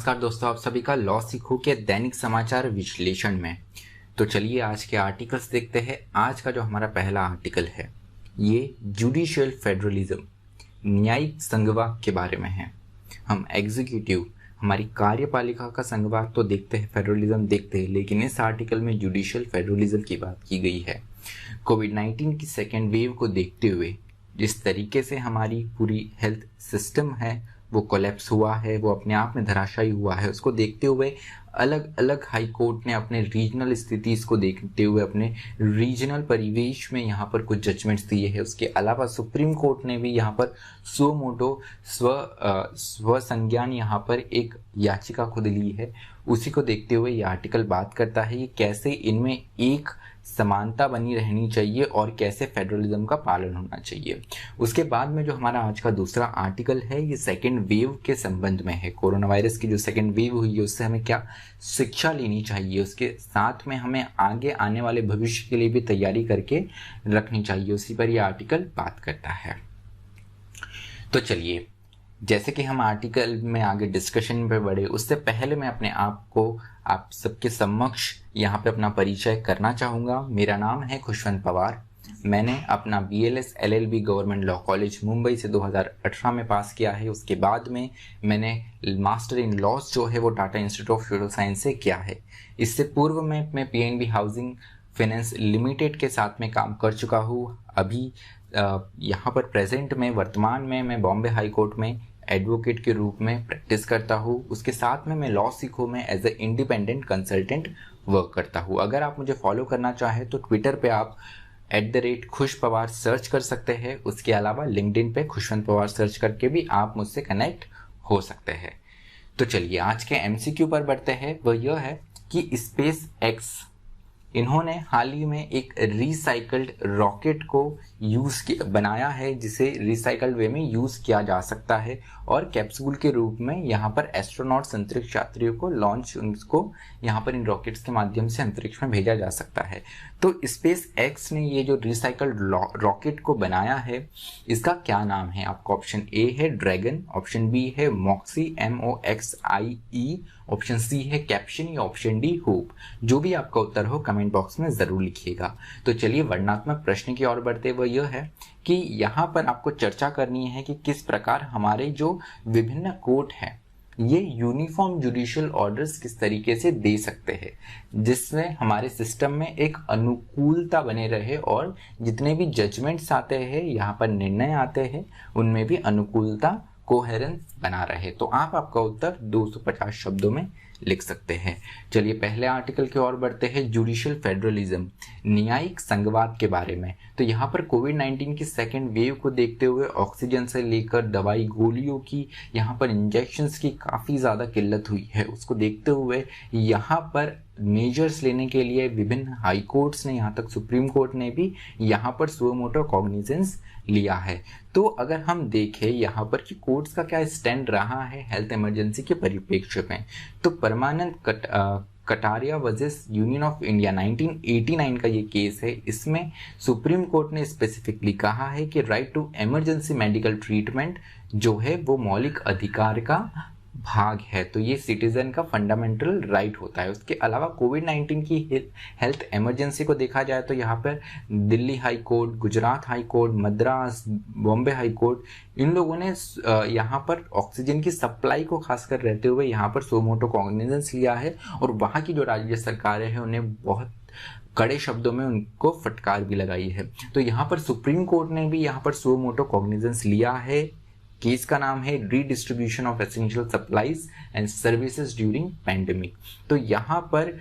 नमस्कार दोस्तों, आप सभी का लॉ सीखो के दैनिक समाचार विश्लेषण में। तो चलिए आज के आर्टिकल्स देखते हैं। आज का जो हमारा पहला आर्टिकल है ये जुडिशियल फेडरलिज्म, न्यायिक संघवाद के बारे में है। हम एग्जीक्यूटिव, हमारी कार्यपालिका का संघवाद तो देखते हैं, फेडरलिज्म देखते हैं, लेकिन इस आर्टिकल में जुडिशियल फेडरलिज्म की बात की गई है। कोविड-19 की सेकेंड वेव को देखते हुए जिस तरीके से हमारी पूरी हेल्थ सिस्टम है वो कोलैप्स हुआ है, वो अपने आप में धराशायी हुआ है, उसको देखते हुए अलग अलग हाई कोर्ट ने अपने रीजनल स्थिति इसको देखते हुए अपने रीजनल परिवेश में यहाँ पर कुछ जजमेंट्स दिए हैं। उसके अलावा सुप्रीम कोर्ट ने भी यहाँ पर सो मोटो स्व संज्ञान यहाँ पर एक याचिका खुद ली है। उसी को देखते हुए ये आर्टिकल बात करता है कि कैसे इनमें एक समानता बनी रहनी चाहिए और कैसे फेडरलिज्म का पालन होना चाहिए। उसके बाद में जो हमारा आज का दूसरा आर्टिकल है ये सेकेंड वेव के संबंध में है। कोरोना वायरस की जो सेकेंड वेव हुई है उससे हमें क्या शिक्षा लेनी चाहिए, उसके साथ में हमें आगे आने वाले भविष्य के लिए भी तैयारी करके रखनी चाहिए, उसी पर यह आर्टिकल बात करता है। तो चलिए, जैसे कि हम आर्टिकल में आगे डिस्कशन पे बढ़े उससे पहले मैं अपने आप को आप सबके समक्ष यहाँ पे अपना परिचय करना चाहूँगा। मेरा नाम है खुशवंत पवार। मैंने अपना BLS LLB government law college Mumbai से 2018 में पास किया है। उसके बाद में मैंने मास्टर इन लॉज जो है वो Tata institute of social science से किया है। इससे पूर्व में मैं PNB हाउसिंग फाइनेंस लिमिटेड के साथ में काम कर चुका हूँ। अभी यहाँ पर प्रेजेंट में वर्तमान में मैं बॉम्बे हाई कोर्ट में एडवोकेट के रूप में प्रैक्टिस करता हूँ। उसके साथ में मैं लॉ सीखो में as a independent consultant work करता हूँ। अगर आप मुझे फॉलो करना चाहें तो ट्विटर पे आप @खुश पवार सर्च कर सकते हैं। उसके अलावा लिंक्डइन पे खुशवंत पवार सर्च करके भी आप मुझसे कनेक्ट हो सकते हैं। तो चलिए आज के MCQ पर बढ़ते हैं। वह यह है कि स्पेस एक्स इन्होंने हाल ही में एक रिसाइकल्ड रॉकेट को बनाया है जिसे रिसाइकल्ड वे में यूज किया जा सकता है और कैप्सूल के रूप में यहाँ पर एस्ट्रोनॉट्स अंतरिक्ष यात्रियों को लॉन्च उनको यहाँ पर इन रॉकेट्स के माध्यम से अंतरिक्ष में भेजा जा सकता है। तो स्पेस एक्स ने ये जो रिसाइकल्ड रॉकेट को बनाया है इसका क्या नाम है? आपका ऑप्शन ए है ड्रैगन, ऑप्शन बी है मॉक्सी MOXIE, ऑप्शन सी है कैप्शन या ऑप्शन डी होप। जो भी आपका उत्तर हो कमेंट बॉक्स में जरूर लिखिएगा। तो चलिए वर्णनात्मक प्रश्न की ओर बढ़ते हुए यह है कि यहाँ पर आपको चर्चा करनी है कि किस प्रकार हमारे जो विभिन्न कोर्ट हैं ये यूनिफॉर्म जुडिशियल ऑर्डर्स किस तरीके से दे सकते हैं जिसमें हमारे सिस्टम में एक अनुकूलता बने रहे और जितने भी जजमेंट्स आते हैं यहाँ पर निर्णय आते हैं उनमें भी अनुकूलता कोहेरेंस बना रहे। तो आप आपका उत्तर 250 शब्दों में लिख सकते हैं। चलिए पहले आर्टिकल की ओर बढ़ते हैं, जुडिशियल फेडरलिज्म, न्यायिक संघवाद के बारे में। तो यहाँ पर कोविड-19 की सेकेंड वेव को देखते हुए ऑक्सीजन से लेकर दवाई गोलियों की यहाँ पर इंजेक्शंस की काफ़ी ज़्यादा किल्लत हुई है। उसको देखते हुए यहाँ पर मेजर्स लेने के लिए विभिन्न हाई कोर्ट्स ने, यहाँ तक सुप्रीम कोर्ट ने भी यहाँ पर सुओ मोटो कॉग्निजेंस लिया है। तो अगर हम देखें यहाँ पर कि कोर्ट्स का क्या स्टैंड रहा है हेल्थ इमरजेंसी के परिप्रेक्ष्य में, तो permanent Kataria versus union of India 1989 का ये केस है। इसमें सुप्रीम कोर्ट ने स्पेसिफिकली कहा है कि right to emergency medical treatment जो है वो मौलिक अधिकार का भाग है। तो ये सिटीजन का फंडामेंटल राइट होता है। उसके अलावा कोविड-19 की हेल्थ इमरजेंसी को देखा जाए तो यहाँ पर Delhi high court, Gujarat high court, Madras, Bombay high court, इन लोगों ने यहाँ पर ऑक्सीजन की सप्लाई को खासकर रहते हुए यहाँ पर सो मोटो कॉग्निजेंस लिया है और वहाँ की जो राज्य सरकारें हैं उन्हें बहुत कड़े शब्दों में उनको फटकार भी लगाई है। तो यहाँ पर सुप्रीम कोर्ट ने भी यहाँ पर सो मोटो कॉग्निजेंस लिया है। केस का नाम है redistribution of essential supplies and services during pandemic. तो यहाँ पर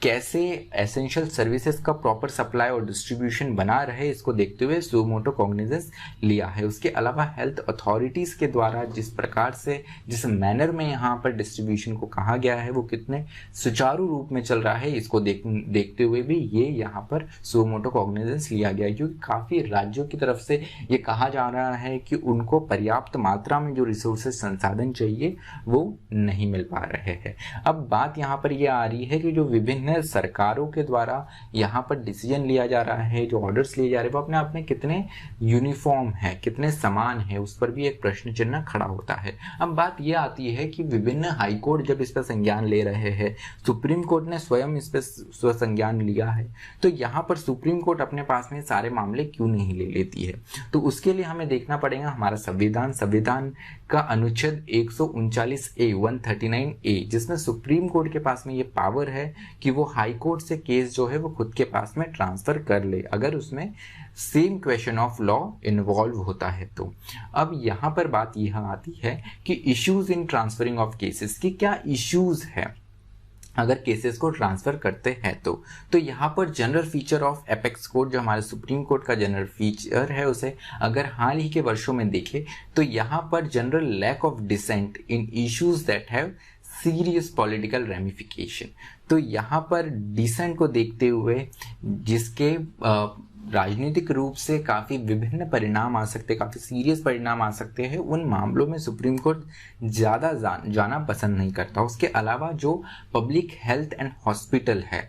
कैसे एसेंशियल सर्विसेज का प्रॉपर सप्लाई और डिस्ट्रीब्यूशन बना रहे इसको देखते हुए सो मोटो कॉग्निजेंस लिया है। उसके अलावा हेल्थ अथॉरिटीज के द्वारा जिस प्रकार से जिस मैनर में यहाँ पर डिस्ट्रीब्यूशन को कहा गया है वो कितने सुचारू रूप में चल रहा है इसको देखते हुए भी ये यहाँ पर सो मोटो कॉग्निजेंस लिया गया है, क्योंकि काफ़ी राज्यों की तरफ से ये कहा जा रहा है कि उनको पर्याप्त मात्रा में जो रिसोर्सेज संसाधन चाहिए वो नहीं मिल पा रहे हैं। अब बात यहाँ पर ये आ रही है कि जो विभिन्न विभिन्न सरकारों के द्वारा यहाँ पर डिसीजन लिया जा रहा है, जो ऑर्डर्स लिए जा रहे हैं वो अपने आप में कितने यूनिफॉर्म है, कितने समान है, उस पर भी एक प्रश्न चिन्ह खड़ा होता है। अब बात यह आती है कि विभिन्न हाई कोर्ट जब इस पर संज्ञान ले रहे हैं, सुप्रीम कोर्ट ने स्वयं इस पर संज्ञान लिया है, तो यहाँ पर सुप्रीम कोर्ट अपने पास में सारे मामले क्यों नहीं ले लेती है? तो उसके लिए हमें देखना पड़ेगा हमारा संविधान का अनुच्छेद 139A 139A, जिसमें सुप्रीम कोर्ट के पास में ये पावर है कि वो हाई कोर्ट से केस जो है वो खुद के पास में ट्रांसफर कर ले अगर उसमें same question of law involve होता है। तो अब यहाँ पर बात यह आती है कि issues in transferring of cases की क्या इश्यूज है अगर केसेस को ट्रांसफर करते हैं। तो यहाँ पर general feature of apex court, जो हमारे सुप्रीम कोर्ट का जनरल फीचर है, उसे अगर हाल ही के वर्षों में देखें तो यहाँ पर general lack of dissent in issues that have serious political ramification. तो यहाँ पर डिसेंट को देखते हुए जिसके राजनीतिक रूप से काफ़ी विभिन्न परिणाम आ सकते हैं, काफ़ी सीरियस परिणाम आ सकते हैं, उन मामलों में सुप्रीम कोर्ट ज़्यादा जाना पसंद नहीं करता। उसके अलावा जो पब्लिक हेल्थ एंड हॉस्पिटल है,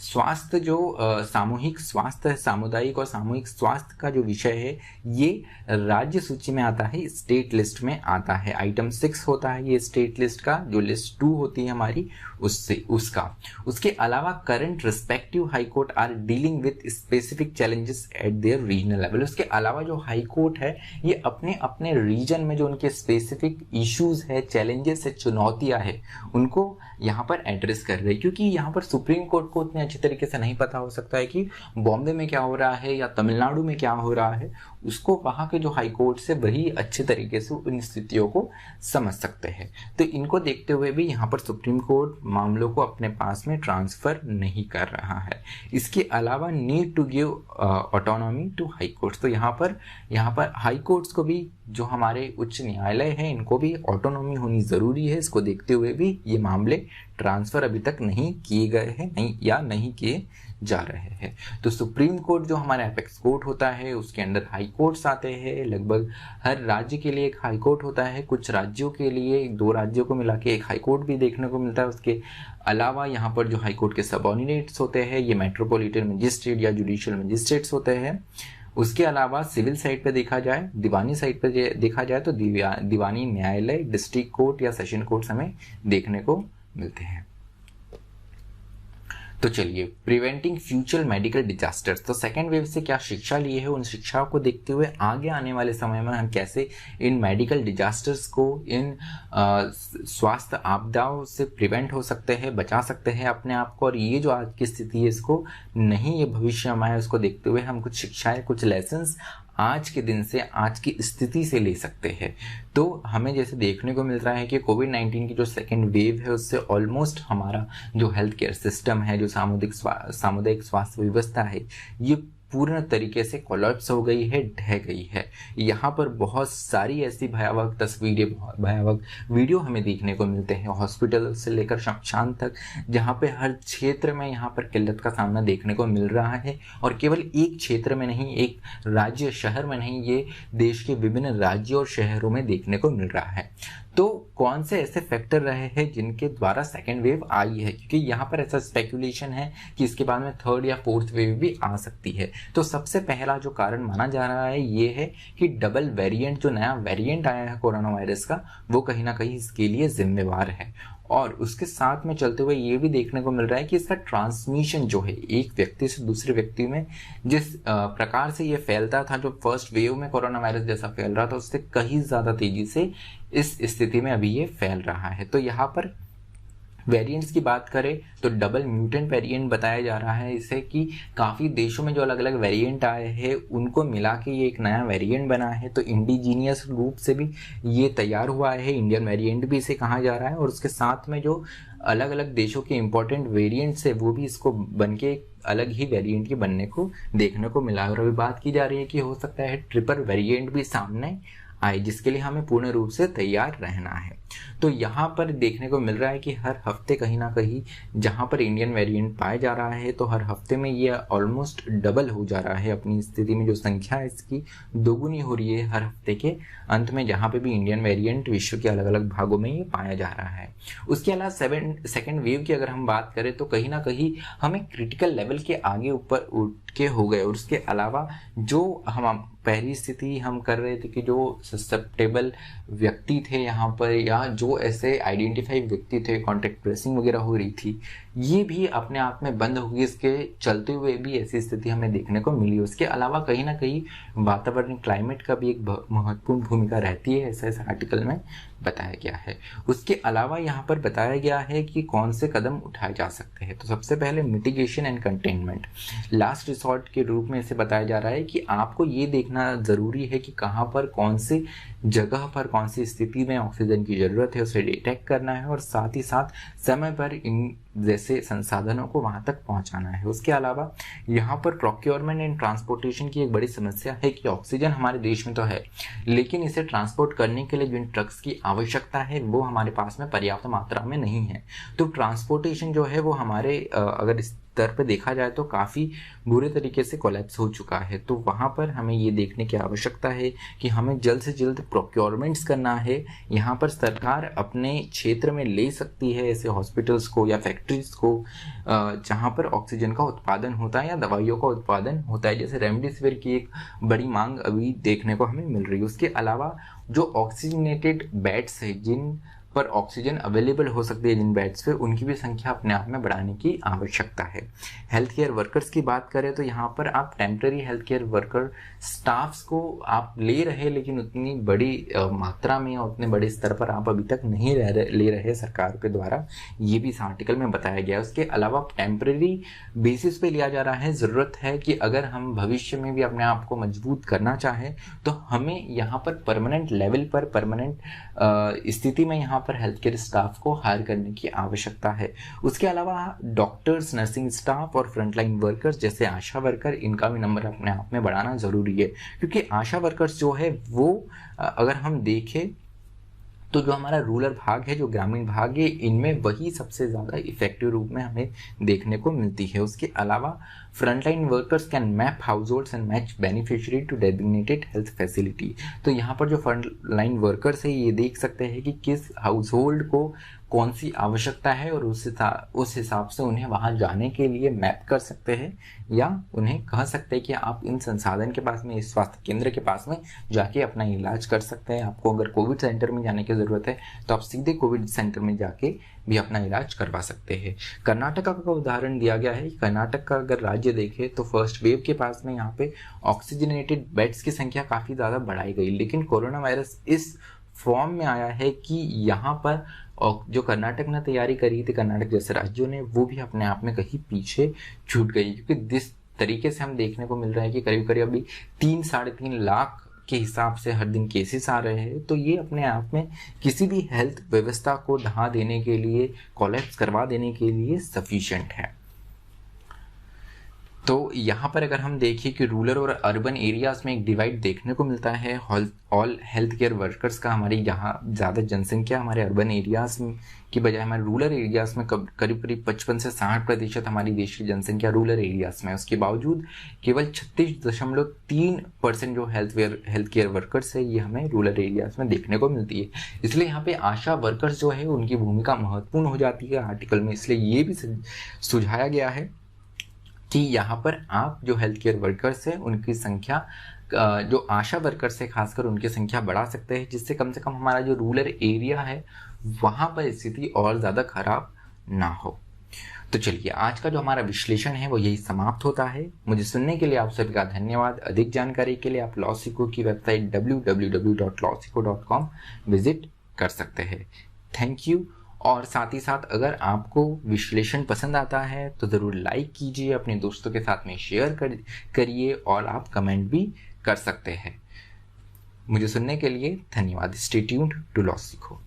स्वास्थ्य जो सामूहिक स्वास्थ्य है, सामुदायिक और सामूहिक स्वास्थ्य का जो विषय है, ये राज्य सूची में आता है, स्टेट लिस्ट में आता है। आइटम 6 होता है ये स्टेट लिस्ट का, जो लिस्ट 2 होती है हमारी उसका। उसके अलावा current respective high court are dealing with specific challenges at their regional level. उसके अलावा जो हाई कोर्ट है ये अपने अपने रीजन में जो उनके स्पेसिफिक इश्यूज है, चैलेंजेस है, चुनौतियां है, उनको यहाँ पर एड्रेस कर रही है। क्योंकि यहाँ पर सुप्रीम कोर्ट को उतने अच्छी तरीके से नहीं पता हो सकता है कि बॉम्बे में क्या हो रहा है या तमिलनाडु में क्या हो रहा है, उसको वहाँ के जो हाई कोर्ट से वही अच्छे तरीके से उन स्थितियों को समझ सकते हैं। तो इनको देखते हुए भी यहाँ पर सुप्रीम कोर्ट मामलों को अपने पास में ट्रांसफर नहीं कर रहा है। इसके अलावा need to give autonomy to high courts. तो यहाँ पर हाई कोर्ट्स को भी, जो हमारे उच्च न्यायालय हैं, इनको भी ऑटोनॉमी होनी ज़रूरी है। इसको देखते हुए भी ये मामले ट्रांसफ़र अभी तक नहीं किए गए हैं, नहीं किए जा रहे हैं। तो सुप्रीम कोर्ट जो हमारा एपेक्स कोर्ट होता है, उसके अंदर हाई कोर्ट्स आते हैं। लगभग हर राज्य के लिए एक हाई कोर्ट होता है, कुछ राज्यों के लिए 2 राज्यों को मिला के एक हाई कोर्ट भी देखने को मिलता है। उसके अलावा यहाँ पर जो हाई कोर्ट के सबऑर्डिनेट्स होते हैं, ये मेट्रोपॉलिटन मजिस्ट्रेट या जुडिशियल मजिस्ट्रेट्स होते हैं। उसके अलावा सिविल साइड पे देखा जाए, दीवानी साइड पे देखा जाए तो दीवानी न्यायालय, डिस्ट्रिक्ट कोर्ट या सेशन कोर्ट हमें देखने को मिलते हैं। तो चलिए, प्रिवेंटिंग फ्यूचर मेडिकल डिजास्टर्स, तो सेकेंड वेव से क्या शिक्षा लिए है, उन शिक्षाओं को देखते हुए आगे आने वाले समय में हम कैसे इन मेडिकल डिजास्टर्स को, इन स्वास्थ्य आपदाओं से प्रिवेंट हो सकते हैं, बचा सकते हैं अपने आप को। और ये जो आज की स्थिति है इसको नहीं, ये भविष्य में है, उसको देखते हुए हम कुछ शिक्षाएं, कुछ लेसन्स आज के दिन से, आज की स्थिति से ले सकते हैं। तो हमें जैसे देखने को मिल रहा है कि कोविड-19 की जो सेकेंड वेव है उससे ऑलमोस्ट हमारा जो हेल्थ केयर सिस्टम है, जो सामुदायिक स्वास्थ्य व्यवस्था है, ये पूर्ण तरीके से कोलैप्स हो गई है, ढह गई है। यहाँ पर बहुत सारी ऐसी भयावह तस्वीरें, भयावह वीडियो हमें देखने को मिलते हैं, हॉस्पिटल से लेकर शमशान तक, जहाँ पे हर क्षेत्र में यहाँ पर किल्लत का सामना देखने को मिल रहा है। और केवल एक क्षेत्र में नहीं, एक राज्य शहर में नहीं, ये देश के विभिन्न राज्यों और शहरों में देखने को मिल रहा है। तो कौन से ऐसे फैक्टर रहे हैं जिनके द्वारा सेकेंड वेव आई है, क्योंकि यहाँ पर ऐसा स्पेकुलेशन है कि इसके बाद में थर्ड या फोर्थ वेव भी आ सकती है। तो सबसे पहला जो कारण माना जा रहा है ये है कि डबल वेरिएंट, जो नया वेरिएंट आया है कोरोना वायरस का, वो कहीं ना कहीं इसके लिए जिम्मेवार है। और उसके साथ में चलते हुए ये भी देखने को मिल रहा है कि इसका ट्रांसमिशन जो है एक व्यक्ति से दूसरे व्यक्ति में जिस प्रकार से ये फैलता था, जो फर्स्ट वेव में कोरोना वायरस जैसा फैल रहा था, उससे कहीं ज़्यादा तेजी से इस स्थिति में अभी ये फैल रहा है। तो यहाँ पर वेरिएंट्स की बात करें तो डबल म्यूटेंट वेरिएंट बताया जा रहा है इसे, कि काफ़ी देशों में जो अलग अलग वेरिएंट आए हैं उनको मिला के ये एक नया वेरिएंट बना है। तो इंडिजीनियस रूप से भी ये तैयार हुआ है, इंडियन वेरिएंट भी इसे कहा जा रहा है। और उसके साथ में जो अलग अलग देशों के इंपॉर्टेंट वेरिएंट्स है वो भी इसको बन के अलग ही वेरिएंट के बनने को देखने को मिला। और अभी बात की जा रही है कि हो सकता है ट्रिपल वेरिएंट भी सामने आए, जिसके लिए हमें पूर्ण रूप से तैयार रहना है। तो यहाँ पर देखने को मिल रहा है कि हर हफ्ते कहीं ना कहीं जहाँ पर इंडियन वेरिएंट पाया जा रहा है, तो हर हफ्ते में ये ऑलमोस्ट डबल हो जा रहा है अपनी स्थिति में, जो संख्या है इसकी दोगुनी हो रही है हर हफ्ते के अंत में, जहाँ पे भी इंडियन वेरिएंट विश्व के अलग अलग भागों में ये पाया जा रहा है। उसके अलावा सेकेंड वेव की अगर हम बात करें तो कहीं ना कहीं हमें क्रिटिकल लेवल के आगे ऊपर उठ के हो गए, और उसके अलावा जो हम पहली स्थिति हम कर रहे थे कि जो ससेप्टेबल व्यक्ति थे यहाँ पर, या जो ऐसे आइडेंटिफाई व्यक्ति थे, कॉन्टैक्ट ट्रेसिंग वगैरह हो रही थी, ये भी अपने आप में बंद हो गई। इसके चलते हुए भी ऐसी स्थिति हमें देखने को मिली। उसके अलावा कहीं ना कहीं वातावरण क्लाइमेट का भी एक महत्वपूर्ण भूमिका रहती है, ऐसा इस आर्टिकल में बताया गया है। उसके अलावा यहाँ पर बताया गया है कि कौन से कदम उठाए जा सकते हैं। तो सबसे पहले mitigation and containment, last resort के रूप में इसे बताया जा रहा है कि आपको ये देखना ज़रूरी है कि कहाँ पर, कौन सी जगह पर, कौन सी स्थिति में ऑक्सीजन की ज़रूरत है, उसे डिटेक्ट करना है, और साथ ही साथ समय पर इन जैसे संसाधनों को वहाँ तक पहुँचाना है। उसके अलावा यहाँ पर प्रोक्योरमेंट एंड ट्रांसपोर्टेशन की एक बड़ी समस्या है कि ऑक्सीजन हमारे देश में तो है, लेकिन इसे ट्रांसपोर्ट करने के लिए जिन ट्रक्स की आवश्यकता है वो हमारे पास में पर्याप्त मात्रा में नहीं है। तो ट्रांसपोर्टेशन जो है वो हमारे अगर इस स्तर पर देखा जाए तो काफ़ी बुरे तरीके से कोलैप्स हो चुका है। तो वहाँ पर हमें ये देखने की आवश्यकता है कि हमें जल्द से जल्द प्रोक्योरमेंट्स करना है। यहाँ पर सरकार अपने क्षेत्र में ले सकती है ऐसे हॉस्पिटल्स को या फैक्ट्रीज को जहाँ पर ऑक्सीजन का उत्पादन होता है या दवाइयों का उत्पादन होता है। जैसे रेमडेसिविर की एक बड़ी मांग अभी देखने को हमें मिल रही है। उसके अलावा जो ऑक्सीजनेटेड बेड्स है, जिन पर ऑक्सीजन अवेलेबल हो सकती है, जिन बेड्स पे, उनकी भी संख्या अपने आप में बढ़ाने की आवश्यकता है। हेल्थ केयर वर्कर्स की बात करें तो यहाँ पर आप temporary health care worker staffs को आप ले रहे, लेकिन उतनी बड़ी मात्रा में और उतने बड़े स्तर पर आप अभी तक नहीं ले रहे सरकार के द्वारा, ये भी इस आर्टिकल में बताया गया है। उसके अलावा टेम्पररी बेसिस पे लिया जा रहा है। ज़रूरत है कि अगर हम भविष्य में भी अपने आप को मजबूत करना चाहें तो हमें यहाँ पर परमानेंट लेवल पर, परमानेंट स्थिति में यहाँ पर हेल्थ केयर स्टाफ को हायर करने की आवश्यकता है। उसके अलावा डॉक्टर्स, नर्सिंग स्टाफ और फ्रंटलाइन वर्कर्स जैसे आशा वर्कर, इनका भी नंबर अपने आप में बढ़ाना ज़रूरी है, क्योंकि आशा वर्कर्स जो है वो अगर हम देखें तो जो हमारा रूरल भाग है, जो ग्रामीण भाग है, इनमें वही सबसे ज़्यादा इफेक्टिव रूप में हमें देखने को मिलती है। उसके अलावा frontline workers can map households and match beneficiary to designated health facility. तो यहाँ पर जो फ्रंटलाइन वर्कर्स है ये देख सकते हैं कि किस हाउस होल्ड को कौन सी आवश्यकता है, और उस हिसाब से उन्हें वहाँ जाने के लिए मैप कर सकते हैं, या उन्हें कह सकते हैं कि आप इन संसाधन के पास में, इस स्वास्थ्य केंद्र के पास में जाके अपना इलाज कर सकते हैं। आपको अगर कोविड सेंटर में जाने की ज़रूरत है तो आप सीधे कोविड सेंटर में जाके भी अपना इलाज करवा सकते हैं। कर्नाटका का उदाहरण दिया गया है। कर्नाटक का अगर राज्य देखें तो फर्स्ट वेव के पास में यहाँ पे ऑक्सीजनेटेड बेड्स की संख्या काफ़ी ज़्यादा बढ़ाई गई, लेकिन कोरोना वायरस इस फॉर्म में आया है कि यहाँ पर और जो कर्नाटक ने तैयारी करी थी, कर्नाटक जैसे राज्यों ने, वो भी अपने आप में कहीं पीछे छूट गई, क्योंकि जिस तरीके से हम देखने को मिल रहा है कि करीब करीब अभी 3-3.5 लाख के हिसाब से हर दिन केसेस आ रहे हैं, तो ये अपने आप में किसी भी हेल्थ व्यवस्था को ढहा देने के लिए, कोलैप्स करवा देने के लिए सफिशिएंट है। तो यहाँ पर अगर हम देखें कि रूरल और अर्बन एरियाज़ में एक डिवाइड देखने को मिलता है। ऑल हेल्थ केयर वर्कर्स का हमारी यहाँ ज़्यादा जनसंख्या हमारे अर्बन एरियाज़ की बजाय हमारे रूरल एरियाज़ में करीब करीब 55 से 60% हमारी देश की जनसंख्या रूरल एरियाज़ में है। उसके बावजूद केवल 36.3% जो हेल्थ केयर वर्कर्स है ये हमें रूरल एरियाज़ में देखने को मिलती है। इसलिए यहाँ पे आशा वर्कर्स जो है उनकी भूमिका महत्वपूर्ण हो जाती है आर्टिकल में। इसलिए ये भी सुझाया गया है कि यहाँ पर आप जो हेल्थ केयर वर्कर्स हैं उनकी संख्या, जो आशा वर्कर्स है खासकर, उनकी संख्या बढ़ा सकते हैं, जिससे कम से कम हमारा जो रूरल एरिया है वहाँ पर स्थिति और ज़्यादा खराब ना हो। तो चलिए, आज का जो हमारा विश्लेषण है वो यही समाप्त होता है। मुझे सुनने के लिए आप सभी का धन्यवाद। अधिक जानकारी के लिए आप लॉसिको की वेबसाइट www.lawsico.com विजिट कर सकते हैं। Thank you. और साथ ही साथ अगर आपको विश्लेषण पसंद आता है तो ज़रूर लाइक कीजिए, अपने दोस्तों के साथ में शेयर करिए, और आप कमेंट भी कर सकते हैं। मुझे सुनने के लिए धन्यवाद। Stay tuned to लॉसिको।